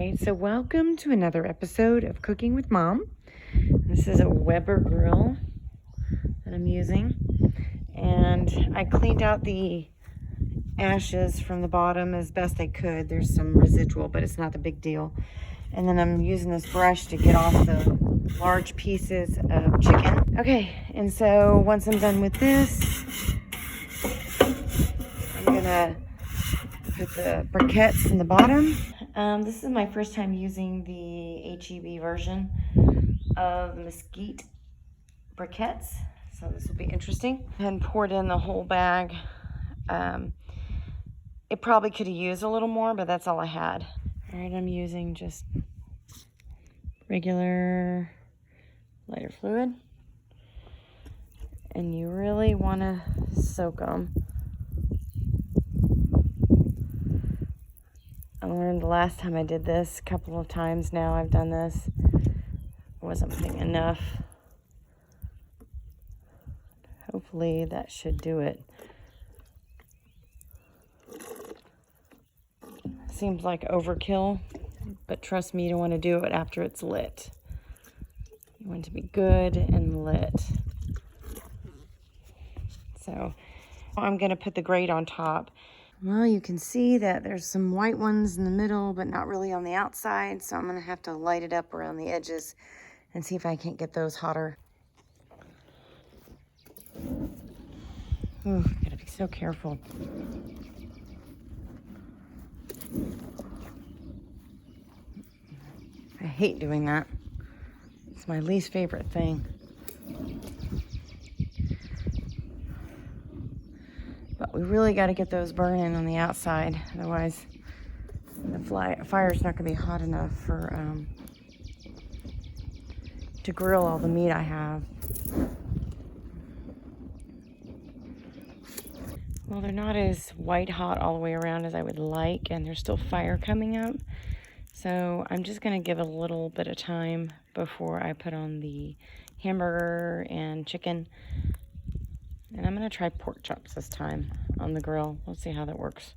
Okay, so welcome to another episode of Cooking with Mom. This is a Weber grill that I'm using, and I cleaned out the ashes from the bottom as best I could. There's some residual, but it's not the big deal. And then I'm using this brush to get off the large pieces of chicken. Okay, and so once I'm done with this, I'm gonna put the briquettes in the bottom. This is my first time using the HEB version of the mesquite briquettes, so this will be interesting. And poured in the whole bag. It probably could have used a little more, but that's all I had. All right, I'm using just regular lighter fluid, and you really want to soak them. I learned the last time I did this, a couple of times now I've done this, I wasn't putting enough. Hopefully that should do it. Seems like overkill, but trust me, you don't want to do it after it's lit. You want it to be good and lit. So I'm going to put the grate on top. Well, you can see that there's some white ones in the middle, but not really on the outside. So I'm going to have to light it up around the edges and see if I can't get those hotter. Ooh, gotta be so careful. I hate doing that. It's my least favorite thing. But we really got to get those burning on the outside. Otherwise, the fire's not going to be hot enough for to grill all the meat I have. Well, they're not as white hot all the way around as I would like, and there's still fire coming up. So I'm just going to give it a little bit of time before I put on the hamburger and chicken. And I'm going to try pork chops this time on the grill. We'll see how that works.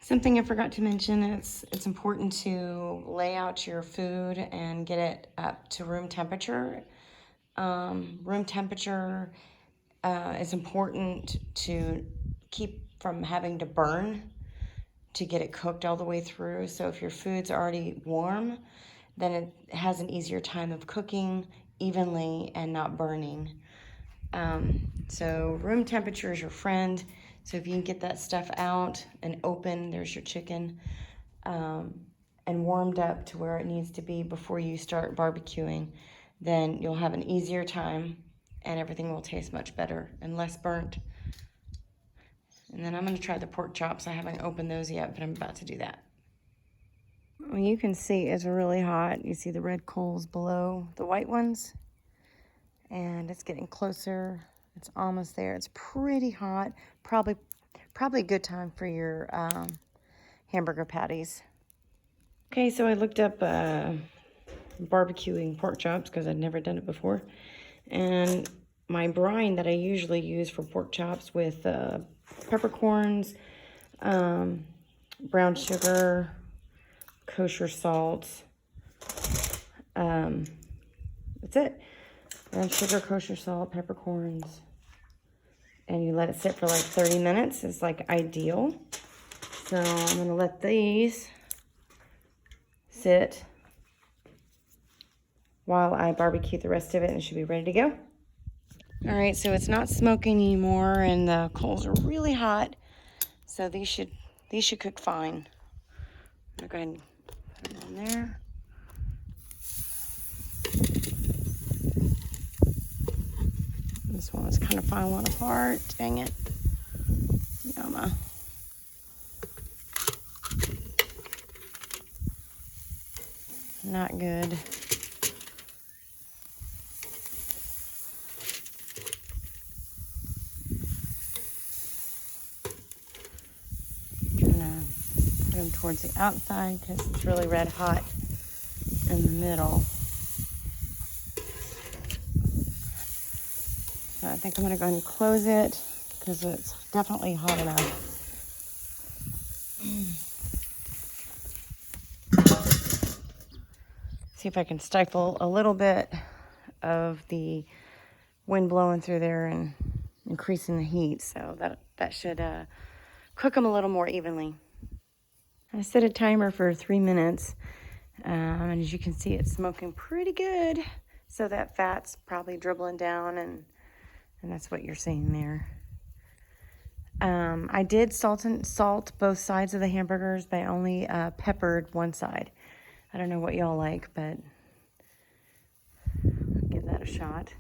Something I forgot to mention, it's important to lay out your food and get it up to room temperature. Room temperature is important to keep from having to burn to get it cooked all the way through. So if your food's already warm, then it has an easier time of cooking evenly and not burning. So room temperature is your friend. So if you can get that stuff out and open, there's your chicken, and warmed up to where it needs to be before you start barbecuing, then you'll have an easier time and everything will taste much better and less burnt. And then I'm going to try the pork chops. I haven't opened those yet, but I'm about to do that. Well, you can see it's really hot. You see the red coals below the white ones, and it's getting closer. It's almost there. It's pretty hot. Probably a good time for your hamburger patties. Okay, so I looked up barbecuing pork chops because I'd never done it before. And my brine that I usually use for pork chops with peppercorns, brown sugar, kosher salt. That's it. Brown sugar, kosher salt, peppercorns. And you let it sit for like 30 minutes. It's like ideal. So I'm going to let these sit while I barbecue the rest of it, and it should be ready to go. All right, so it's not smoking anymore, and the coals are really hot. So these should cook fine. I'm going to go ahead and put them on there. This one is kind of falling apart. Dang it. Yama. Not good. I'm gonna put them towards the outside because it's really red hot in the middle. So I think I'm going to go ahead and close it because it's definitely hot enough. See if I can stifle a little bit of the wind blowing through there and increasing the heat. So that should cook them a little more evenly. I set a timer for 3 minutes. And as you can see, it's smoking pretty good. So that fat's probably dribbling down, and that's what you're seeing there. I did salt both sides of the hamburgers, but I only peppered one side. I don't know what y'all like, but I'll give that a shot.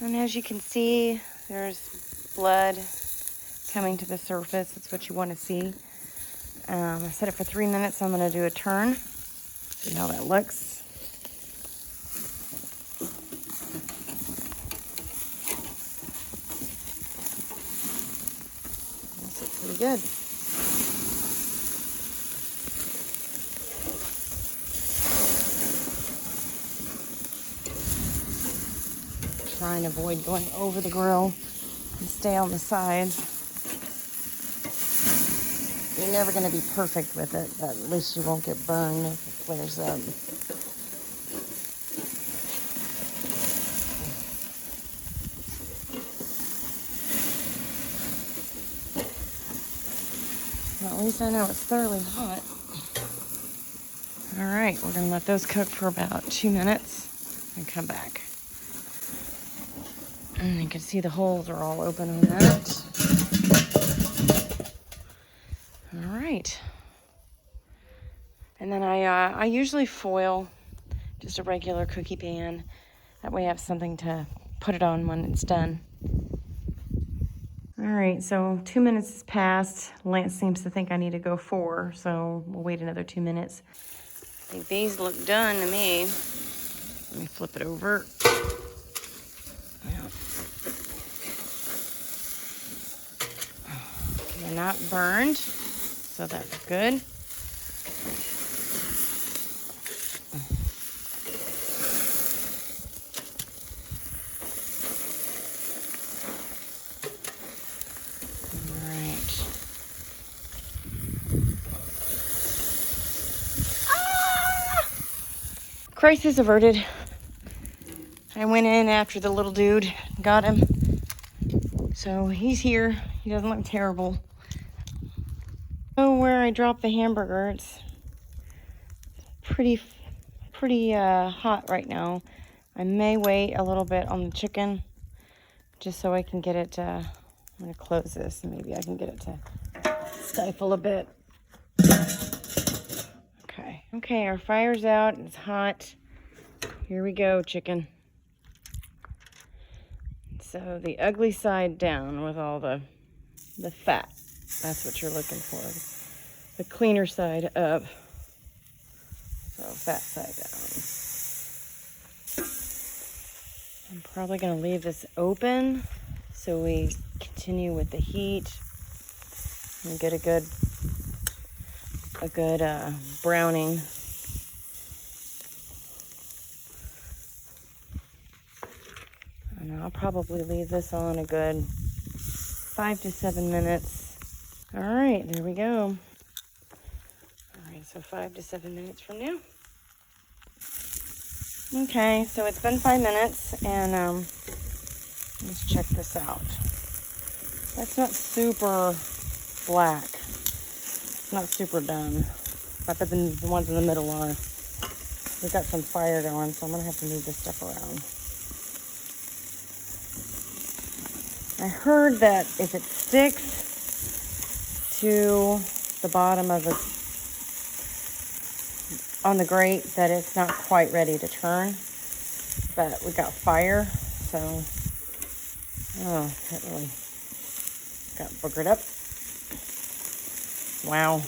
And as you can see, there's blood coming to the surface. That's what you want to see. I set it for 3 minutes, so I'm going to do a turn. See how that looks. That's pretty good. Try and avoid going over the grill and stay on the sides. You're never going to be perfect with it, but at least you won't get burned if it flares up. Well, at least I know it's thoroughly hot. All right, we're going to let those cook for about 2 minutes and come back. And you can see the holes are all open on that. All right. And then I usually foil just a regular cookie pan. That way I have something to put it on when it's done. All right, so 2 minutes has passed. Lance seems to think I need to go 4, so we'll wait another 2 minutes. I think these look done to me. Let me flip it over. Yeah. They're not burned, so that's good. Crisis averted. I went in after the little dude, got him. So he's here. He doesn't look terrible. So where I dropped the hamburger, it's pretty hot right now. I may wait a little bit on the chicken just so I can get it to, I'm gonna close this and maybe I can get it to stifle a bit. Okay, our fire's out. It's hot. Here we go, chicken. So the ugly side down with all the fat. That's what you're looking for. The cleaner side up. So fat side down. I'm probably gonna leave this open so we continue with the heat and get a good browning. And I'll probably leave this on a good 5 to 7 minutes. All right, there we go. All right, so 5 to 7 minutes from now. Okay, so it's been 5 minutes, and let's check this out. That's not super black. It's not super done. I bet the ones in the middle are. We've got some fire going, so I'm gonna have to move this stuff around. I heard that if it sticks to the bottom of it on the grate, that it's not quite ready to turn. But we got fire, so it really got boogered up. Wow.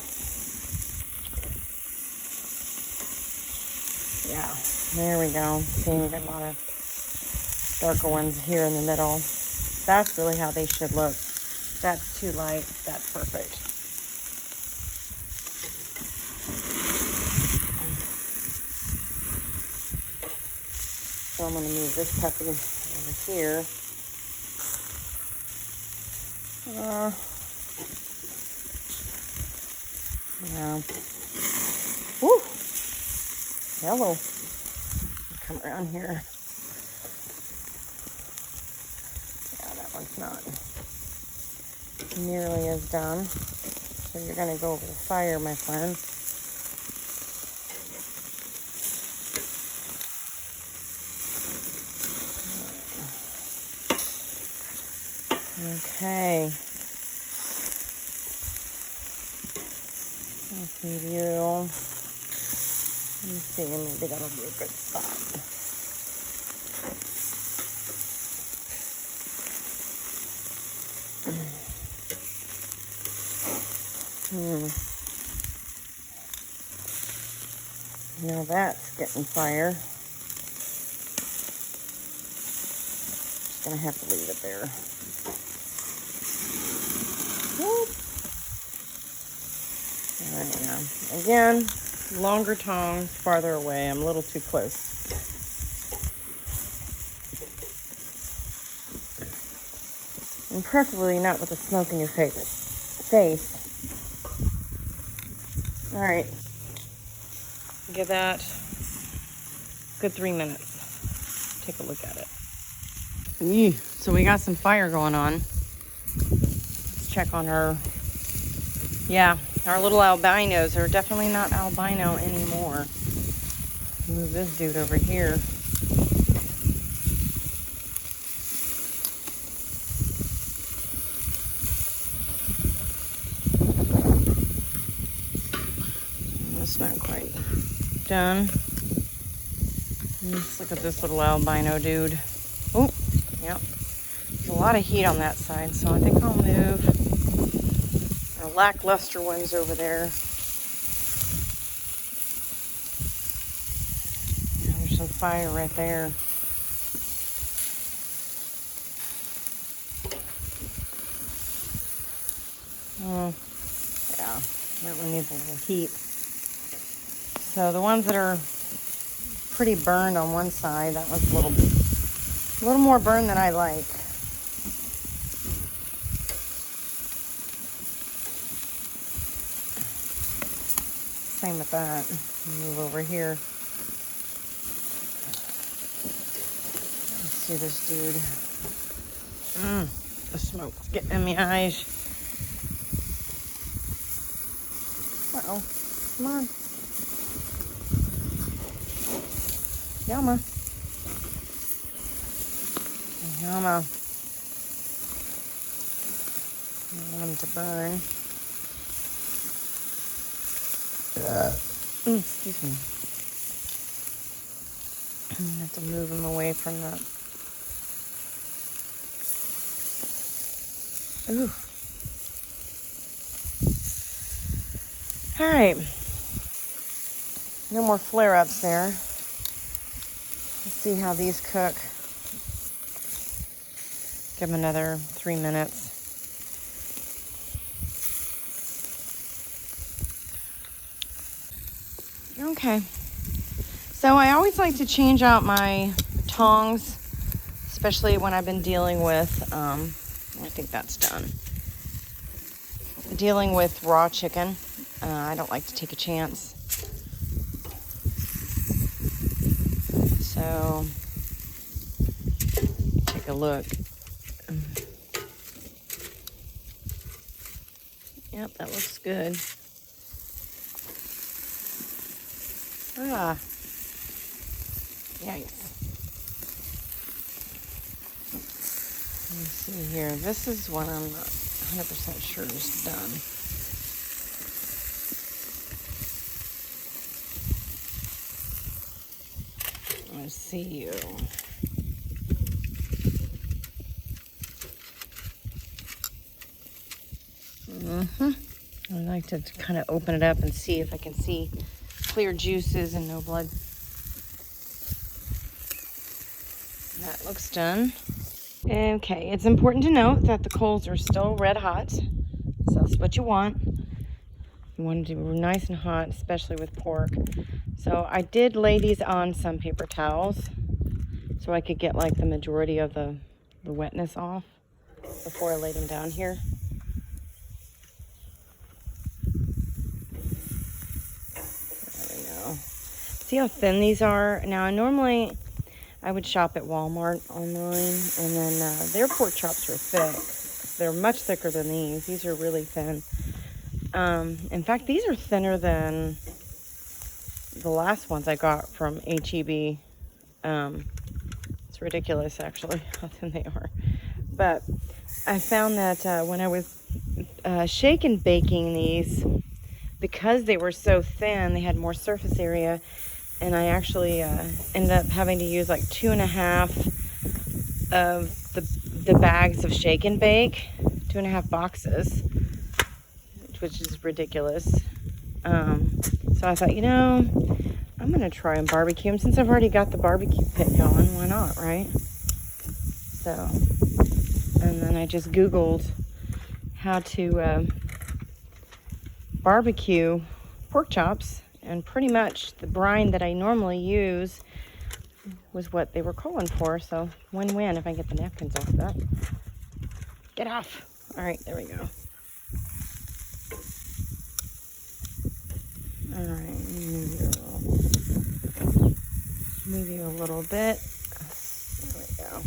Yeah, there we go. See, we got a lot of darker ones here in the middle. That's really how they should look. That's too light. That's perfect. So I'm going to move this puppy over here. Yeah. Woo! Hello. come around here. Yeah, that one's not nearly as done. So you're gonna go over the fire, my friend. Okay. Let's leave you. Let me see, maybe that'll be a good spot. Now that's getting fire. Just gonna have to leave it there. Whoop. All right, now again, longer tongs, farther away. I'm a little too close. And preferably not with the smoke in your face. All right. Give that a good 3 minutes. Take a look at it. So we got some fire going on. Let's check on our, our little albinos. They're definitely not albino anymore. Move this dude over here. That's not quite done. Let's look at this little albino dude. Oh, yep. There's a lot of heat on that side, so I think I'll move our lackluster ones over there. Yeah, there's some fire right there. Oh, yeah, that one needs a little heat. So the ones that are pretty burned on one side, that one's a little more burned than I like. Same with that. Move over here. Let's see this dude. The smoke's getting in my eyes. Uh-oh. Come on. Yama. Yama. I want him to burn. Excuse me. I have to move him away from that. Ooh. All right. No more flare-ups there. Let's see how these cook. Give them another 3 minutes. Okay. So I always like to change out my tongs, especially when I've been dealing with, I think that's done. Dealing with raw chicken. I don't like to take a chance. So, take a look. Yep, that looks good. Yikes. Let me see here. This is one I'm not 100% sure is done. I see you. I like to kind of open it up and see if I can see clear juices and no blood. That looks done. Okay, it's important to note that the coals are still red hot. So that's what you want. You want to do nice and hot, especially with pork. So I did lay these on some paper towels so I could get like the majority of the wetness off before I laid them down here. See how thin these are? Now, normally I would shop at Walmart online, and then their pork chops are thick. They're much thicker than these. These are really thin. In fact, these are thinner than the last ones I got from HEB. It's ridiculous, actually, how thin they are. But I found that when I was shake and baking these, because they were so thin, they had more surface area, and I actually ended up having to use like 2.5 of the bags of shake and bake, 2.5 boxes, which is ridiculous. So I thought, I'm gonna try and barbecue them. Since I've already got the barbecue pit going, why not, right? So, and then I just Googled how to barbecue pork chops, and pretty much the brine that I normally use was what they were calling for. So win-win if I get the napkins off that. Get off. All right, there we go. All right, move you a little bit. There we go.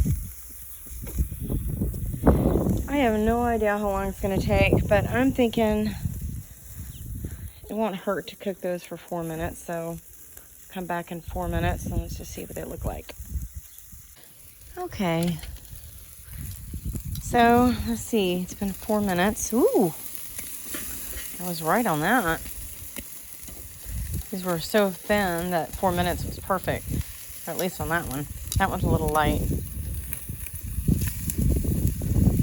I have no idea how long it's going to take, but I'm thinking it won't hurt to cook those for 4 minutes. So come back in 4 minutes and let's just see what they look like. Okay. So let's see. It's been 4 minutes. Ooh, I was right on that. These were so thin that 4 minutes was perfect, or at least on that one. That one's a little light.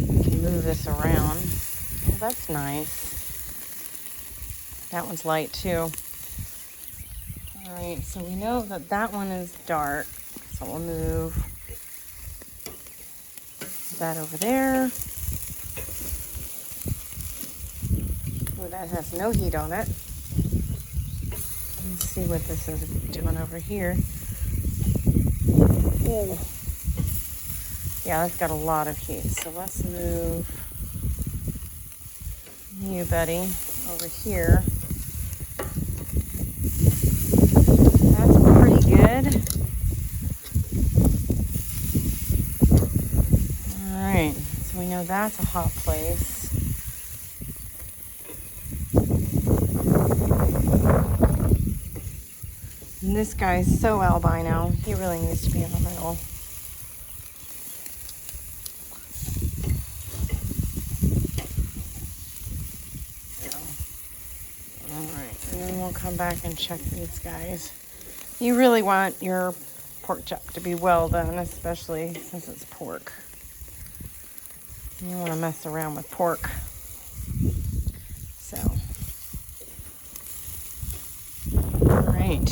You can move this around. Oh, that's nice. That one's light too. All right, so we know that that one is dark, so we'll move that over there. Oh, that has no heat on it. Let's see what this is doing over here. Oh. Yeah, that's got a lot of heat. So let's move you, buddy, over here. That's pretty good. All right, so we know that's a hot place. And this guy's so albino, he really needs to be in the middle. Alright, and then we'll come back and check these guys. You really want your pork chop to be well done, especially since it's pork. You don't want to mess around with pork. So, alright.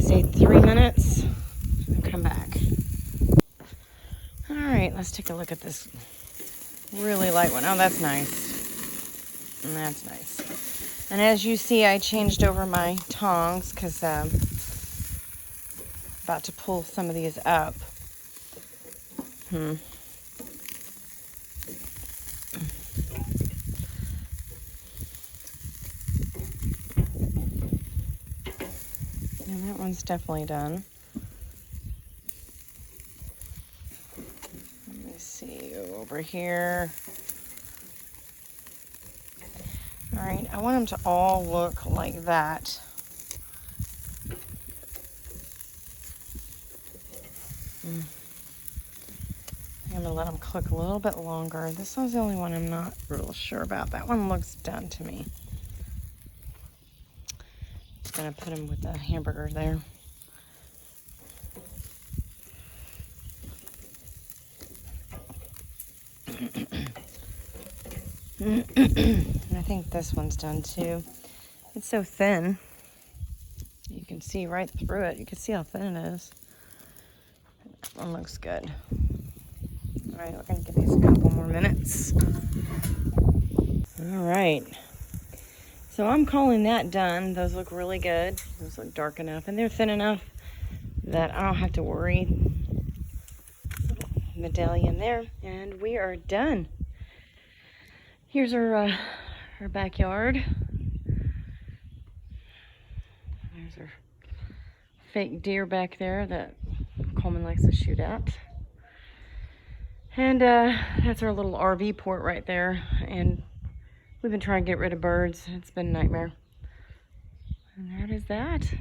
Say 3 minutes and come back. All right, let's take a look at this really light one. Oh, that's nice. And that's nice. And as you see, I changed over my tongs because I'm about to pull some of these up. And that one's definitely done. Let me see over here. All right, I want them to all look like that. I'm gonna let them cook a little bit longer. This one's the only one I'm not real sure about. That one looks done to me. Just gonna put them with the hamburger there. And I think this one's done too. It's so thin. You can see right through it. You can see how thin it is. That one looks good. All right, we're gonna give these a couple more minutes. All right. So I'm calling that done. Those look really good. Those look dark enough, and they're thin enough that I don't have to worry. Medallion there, and we are done. Here's our backyard. There's our fake deer back there that Coleman likes to shoot at. And that's our little RV port right there. And we've been trying to get rid of birds. It's been a nightmare. And that is that.